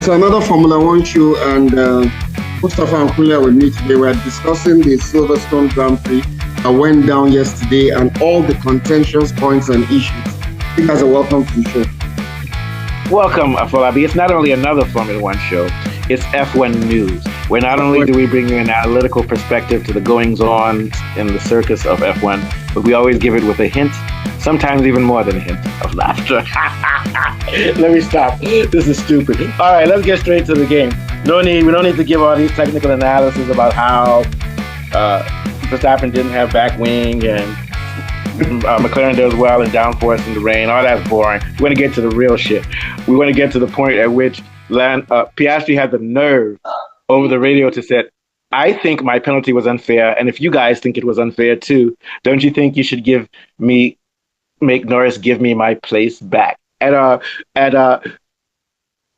to another Formula One show, and Mustafa and Kulia with me today. We're discussing the Silverstone Grand Prix that went down yesterday and all the contentious points and issues. You guys are welcome to the show. Welcome, Afolabi. It's not only another Formula One show, it's F1 News, where not only do we bring you an analytical perspective to the goings-on in the circus of F1, but we always give it with a hint, sometimes even more than a hint, of laughter. Let me stop. This is stupid. All right, let's get straight to the game. We don't need to give all these technical analysis about how Verstappen didn't have back wing and McLaren does well in downforce in the rain. All that's boring. We want to get to the real shit. We want to get to the point at which Piastri had the nerve over the radio to say, I think my penalty was unfair, and if you guys think it was unfair too, don't you think you should make Norris give me my place back? And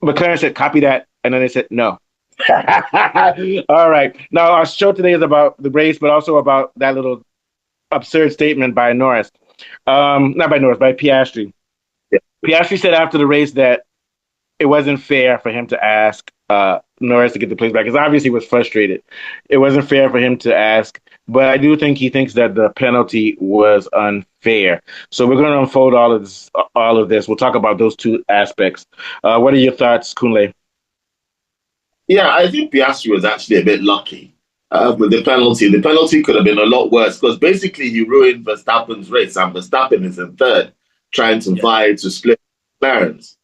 McLaren said, copy that, and then they said, no. All right. Now, our show today is about the race, but also about that little absurd statement by Norris. Not by Norris, by Piastri. Yeah. Piastri said after the race that it wasn't fair for him to ask Norris to get the place back, because obviously he was frustrated. It wasn't fair for him to ask, but I do think he thinks that the penalty was unfair. So we're going to unfold all of this. We'll talk about those two aspects. What are your thoughts, Kunle? Yeah, I think Piastri was actually a bit lucky with the penalty. The penalty could have been a lot worse because basically he ruined Verstappen's race, and Verstappen is in third, trying to vie to split McLaren's.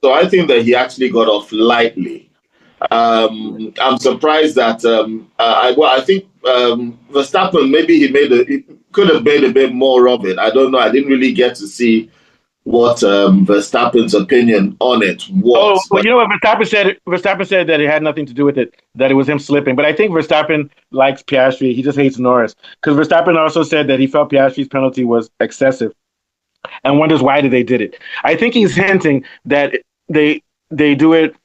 So I think that he actually got off lightly. I'm surprised that I think Verstappen he could have made a bit more of it. I don't know. I didn't really get to see what Verstappen's opinion on it was. Oh, well, you know what Verstappen said? Verstappen said that it had nothing to do with it, that it was him slipping. But I think Verstappen likes Piastri. He just hates Norris. Because Verstappen also said that he felt Piastri's penalty was excessive and wonders why they did it. I think he's hinting that they didn't do it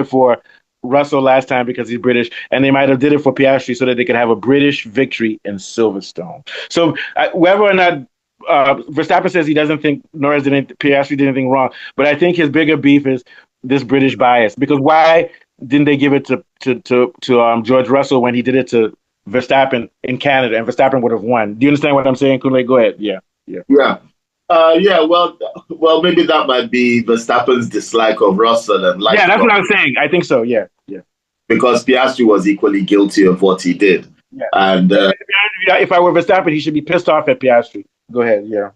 for Russell last time because he's British, and they might have did it for Piastri so that they could have a British victory in Silverstone. So whether or not Verstappen says he doesn't think Piastri did anything wrong, but I think his bigger beef is this British bias. Because why didn't they give it to George Russell when he did it to Verstappen in Canada, and Verstappen would have won? Do you understand what I'm saying, Kunle? Go ahead. Yeah. Well, maybe that might be Verstappen's dislike of Russell and that's what I'm saying. I think so. Yeah. Because Piastri was equally guilty of what he did. Yeah. And if I were Verstappen, he should be pissed off at Piastri. Go ahead. Yeah.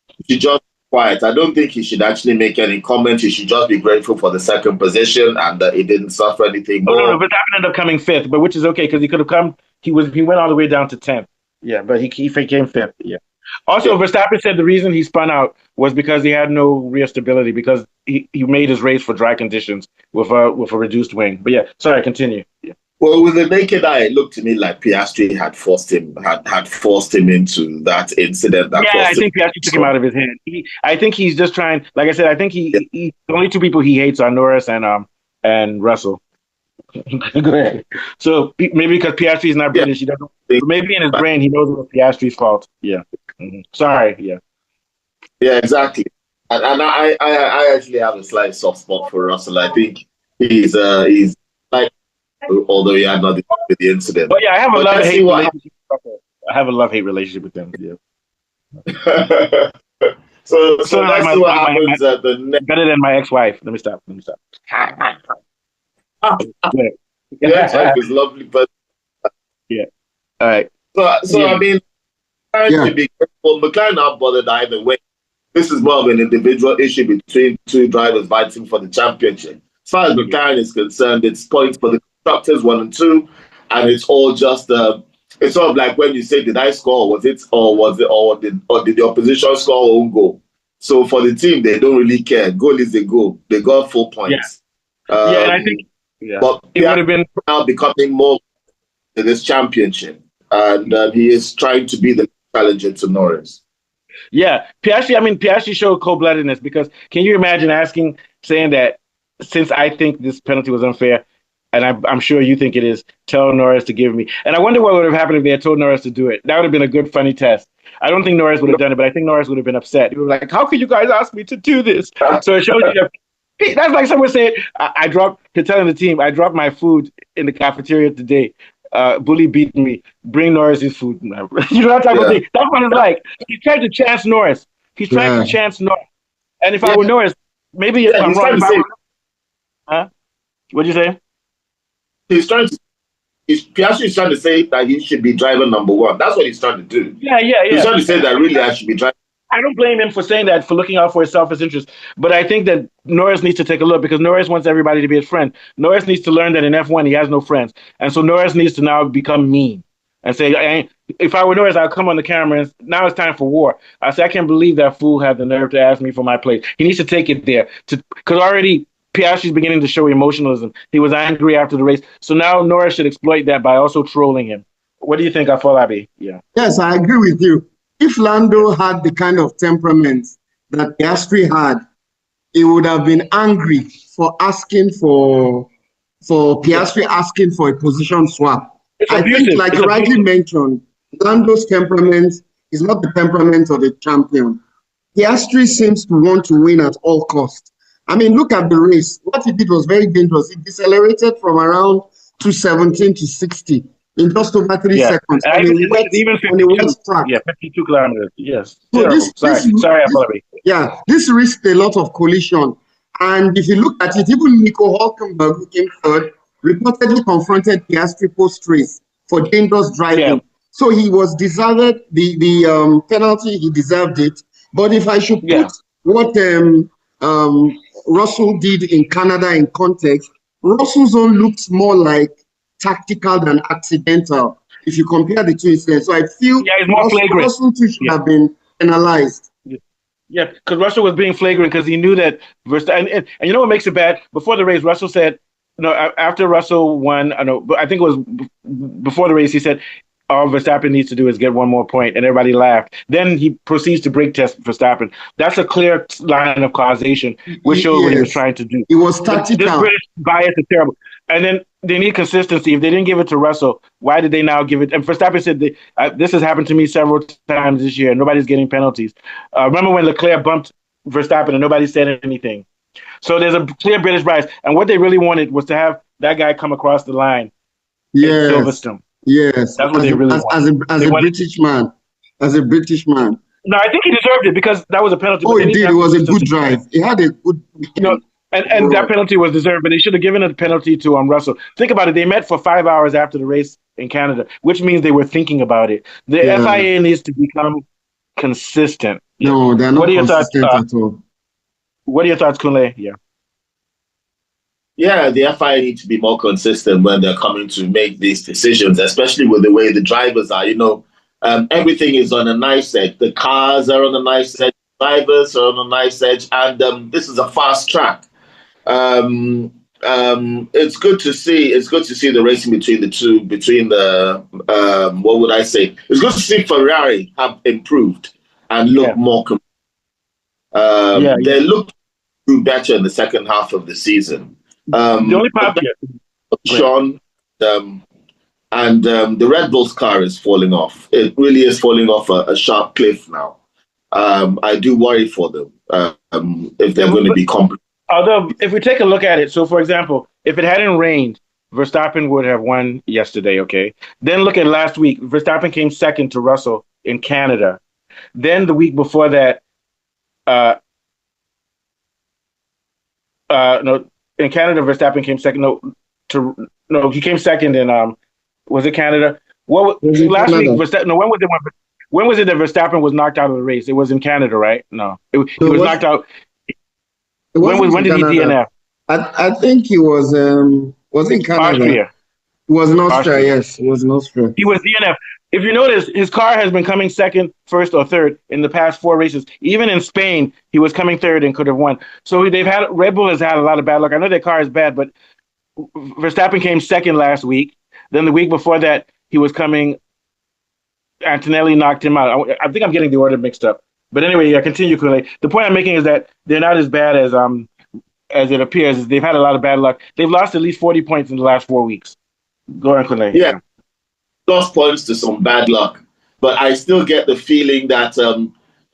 He should just be quiet. I don't think he should actually make any comment. He should just be grateful for the second position and that he didn't suffer anything more. No. Verstappen ended up coming fifth, but which is okay because he could have come. He went all the way down to 10th. Yeah, but he came fifth. Yeah. Also, Verstappen said the reason he spun out was because he had no real stability because he made his race for dry conditions with a reduced wing. But yeah, sorry, continue. Yeah. Well, with the naked eye, it looked to me like Piastri had forced him into that incident. I think Piastri took him out of his head. I think he's just trying. Like I said, I think the only two people he hates are Norris and Russell. Go ahead. So maybe because Piastri is not British, he doesn't. Maybe in his brain he knows it was Piastri's fault. Yeah. Mm-hmm. Sorry. Yeah. Yeah. Exactly. And I actually have a slight soft spot for Russell. I think he's like, although he had nothing to do with the incident. But yeah, I have a love-hate relationship. I have a love-hate relationship with him. Yeah. so that's what happens at the next. Better than my ex-wife. Let me stop. Your ex-wife is lovely, but yeah. All right. So I mean, to be careful. McLaren not bothered either way. This is more of an individual issue between two drivers fighting for the championship. As far as McLaren is concerned, it's points for the constructors 1 and 2, and it's all just it's sort of like when you say, "Did I score? Did the opposition score or own goal?" So for the team, they don't really care. Goal is a goal. They got 4 points. Yeah, and I think but it would have been now becoming more in this championship, and he is trying to be the challenger to Norris. Yeah, Piastri showed cold-bloodedness because can you imagine saying that since I think this penalty was unfair, and I'm sure you think it is, tell Norris to give me. And I wonder what would have happened if they had told Norris to do it. That would have been a good, funny test. I don't think Norris would have done it, but I think Norris would have been upset. He was like, how could you guys ask me to do this? So it shows you that That's like someone saying, telling the team, I dropped my food in the cafeteria today. Bully beat me. Bring Norris his food. You know, that type of thing. That's what it's like. He's trying to chance Norris. He's trying to chance Norris. And if I were Norris, maybe I'm he's wrong. trying to say, huh? What'd you say? Piastri is trying to say that he should be driver number one. That's what he's trying to do. Yeah. He's trying to say that really I should be driver. I don't blame him for saying that, for looking out for his selfish interest. But I think that Norris needs to take a look, because Norris wants everybody to be his friend. Norris needs to learn that in F1 he has no friends. And so Norris needs to now become mean and say, if I were Norris, I'll come on the camera and now it's time for war. I say, I can't believe that fool had the nerve to ask me for my place. He needs to take it there. Because already Piastri's beginning to show emotionalism. He was angry after the race. So now Norris should exploit that by also trolling him. What do you think, Afolabi? Yeah. Yes, I agree with you. If Lando had the kind of temperament that Piastri had, he would have been angry for Piastri asking for a position swap. I think, like you rightly mentioned, Lando's temperament is not the temperament of a champion. Piastri seems to want to win at all costs. I mean, look at the race. What he did was very dangerous. He decelerated from around 217 to 60. In just over 3 seconds. Even 52 kilometers. Yes. So sorry, Apology. Yeah, this risked a lot of collision. And if you look at it, even Nico Hülkenberg, who came third, reportedly confronted Piastri post-race for dangerous driving. Yeah. So he was deserved the penalty. He deserved it. But if I should put what Russell did in Canada in context, Russell's own looks more like tactical than accidental if you compare the two incidents. So I feel Russell too should have been penalized. Yeah, because Russell was being flagrant because he knew that Verstappen, and you know what makes it bad? Before the race, Russell said, after Russell won, I think it was before the race, he said, all Verstappen needs to do is get one more point, and everybody laughed. Then he proceeds to brake test Verstappen. That's a clear line of causation, which shows what he was trying to do. It was tactical. This British bias is terrible. And then they need consistency. If they didn't give it to Russell, why did they now give it? And Verstappen said, this has happened to me several times this year, and nobody's getting penalties. Remember when Leclerc bumped Verstappen and nobody said anything? So there's a clear British bias. And what they really wanted was to have that guy come across the line in Silverstone. Yes, that's what they really wanted. As a British man. No, I think he deserved it because that was a penalty. Oh, indeed, it was a good drive. He had a good. And that penalty was deserved, but they should have given a penalty to Russell. Think about it. They met for 5 hours after the race in Canada, which means they were thinking about it. The FIA needs to become consistent. No, they're not consistent at all. What are your thoughts, Kunle? Yeah. Yeah, the FIA need to be more consistent when they're coming to make these decisions, especially with the way the drivers are. Everything is on a nice edge. The cars are on a nice edge. Drivers are on a nice edge, and this is a fast track. It's good to see. It's good to see the racing between the two. What would I say? It's good to see Ferrari have improved and look more. They look better in the second half of the season. The only part, Sean, and the Red Bull's car is falling off. It really is falling off a sharp cliff now. I do worry for them if they're going to be competent. Although, if we take a look at it, so for example, if it hadn't rained, Verstappen would have won yesterday, okay? Then look at last week. Verstappen came second to Russell in Canada. Then the week before that, in Canada, Verstappen came second. He came second in was it Canada? Last week? When was it that Verstappen was knocked out of the race? It was in Canada, right? No, he was knocked out. When did he DNF? I think he was in Canada. Austria. It was in Austria. Yes, it was in Austria. He was DNF. If you notice, his car has been coming second, first, or third in the past 4 races. Even in Spain, he was coming third and could have won. So Red Bull has had a lot of bad luck. I know their car is bad, but Verstappen came second last week. Then the week before that, he was coming. Antonelli knocked him out. I think I'm getting the order mixed up. But anyway, continue, Kunle. The point I'm making is that they're not as bad as it appears. They've had a lot of bad luck. They've lost at least 40 points in the last 4 weeks. Go on, Kunle. Yeah. Lost points to some bad luck. But I still get the feeling that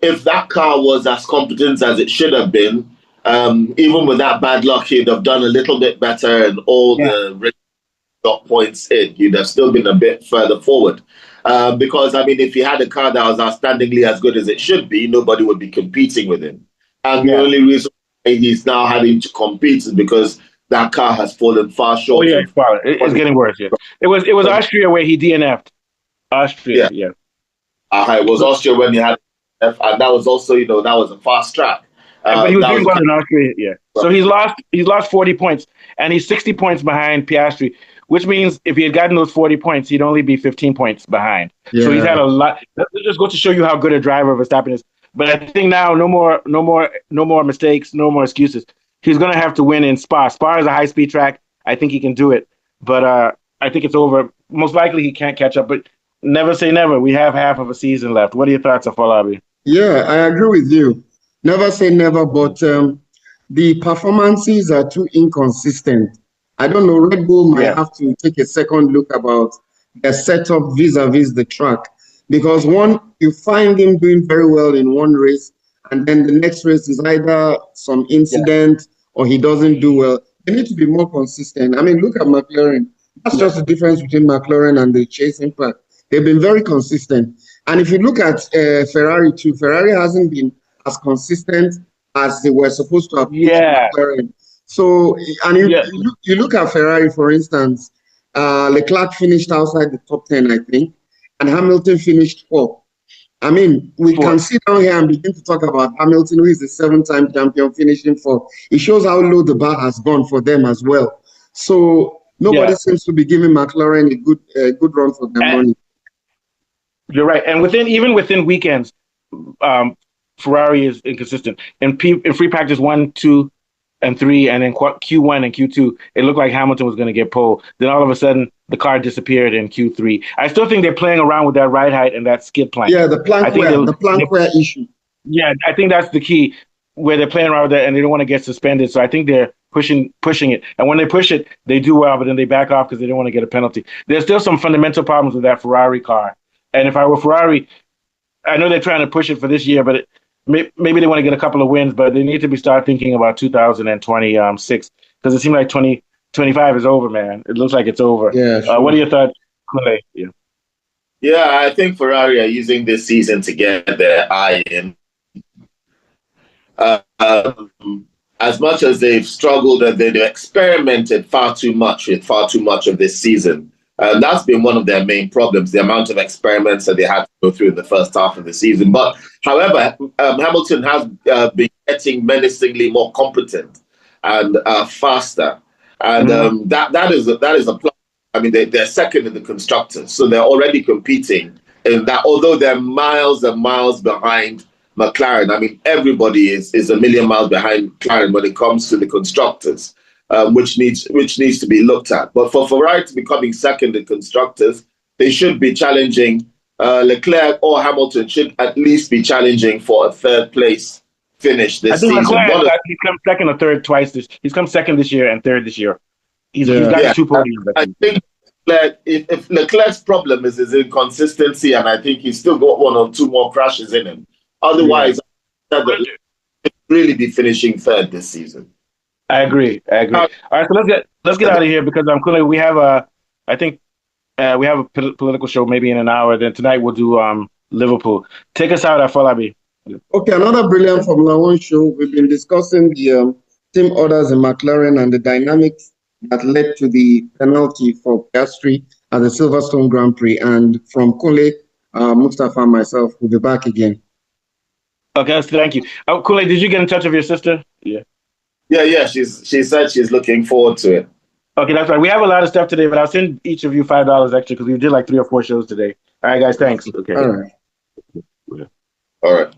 if that car was as competent as it should have been, Even with that bad luck, he'd have done a little bit better, and all the race got points in. He'd have still been a bit further forward. Because, I mean, if he had a car that was outstandingly as good as it should be, nobody would be competing with him. And the only reason why he's now having to compete is because that car has fallen far short. Oh, yeah, it's getting worse, yeah. It was Austria where he DNF'd. Austria, yeah. It was Austria when he had, and that was also, that was a fast track. But he was doing well in Austria, yeah. So he's lost 40 points, and he's 60 points behind Piastri, which means if he had gotten those 40 points, he'd only be 15 points behind. Yeah. So he's had a lot. That just goes to show you how good a driver Verstappen is. But I think now, no more mistakes, no more excuses. He's going to have to win in Spa. Spa is a high-speed track. I think he can do it, but I think it's over. Most likely, he can't catch up. But never say never. We have half of a season left. What are your thoughts, Afolabi? Yeah, I agree with you. Never say never, but the performances are too inconsistent. I don't know, Red Bull might have to take a second look about their setup vis-a-vis the track. Because you find him doing very well in one race, and then the next race is either some incident or he doesn't do well. They need to be more consistent. I mean, look at McLaren. That's just the difference between McLaren and the chasing pack. They've been very consistent. And if you look at Ferrari too, Ferrari hasn't been as consistent as they were supposed to have been McLaren. So, and you look at Ferrari, for instance, Leclerc finished outside the top 10, I think, and Hamilton finished 4th. I mean, we can sit down here and begin to talk about Hamilton, who is the 7-time champion, finishing 4th. It shows how low the bar has gone for them as well. So nobody seems to be giving McLaren a good run for their money. You're right. And even within weekends, Ferrari is inconsistent. In free practice 1, 2, and 3, and then Q1 and Q2, it looked like Hamilton was going to get pole. Then all of a sudden, the car disappeared in Q3. I still think they're playing around with that ride height and that skid plank. Yeah, the plank wear issue. Yeah, I think that's the key, where they're playing around with that and they don't want to get suspended. So I think they're pushing it. And when they push it, they do well, but then they back off because they don't want to get a penalty. There's still some fundamental problems with that Ferrari car. And if I were Ferrari, I know they're trying to push it for this year, but maybe they want to get a couple of wins, but they need to start thinking about 2026 because it seems like 2025 is over, man. It looks like it's over. Yeah. Sure. What are your thoughts, Clay? Yeah, I think Ferrari are using this season to get their eye in. As much as they've struggled and they've experimented far too much of this season. That's been one of their main problems, the amount of experiments that they had to go through in the first half of the season. But, however, Hamilton has been getting menacingly more competent and faster. And that is a plus. I mean, they're second in the constructors, so they're already competing in that, although they're miles and miles behind McLaren. I mean, everybody is a million miles behind McLaren when it comes to the constructors. Which needs to be looked at. But for Ferrari to be coming second in constructors, they should be challenging Leclerc or Hamilton should at least be challenging for a third place finish this season. He's come second or third twice. He's come second this year and third this year. He's got 2 podiums. I think if Leclerc's problem is his inconsistency, and I think he's still got 1 or 2 more crashes in him. Otherwise, he'll really be finishing third this season. I agree. All right, so let's get out of here because we have a political show maybe in an hour. Then tonight we'll do Liverpool. Take us out, Afolabi. Okay, another brilliant Formula One show. We've been discussing the team orders in McLaren and the dynamics that led to the penalty for Piastri at the Silverstone Grand Prix. And from Kule, Mustafa and myself, we'll be back again. Okay, thank you. Kule, did you get in touch with your sister? Yeah. Yeah. She said she's looking forward to it. Okay, that's right. We have a lot of stuff today, but I'll send each of you $5 extra because we did like 3 or 4 shows today. All right, guys. Thanks. Okay. All right. All right.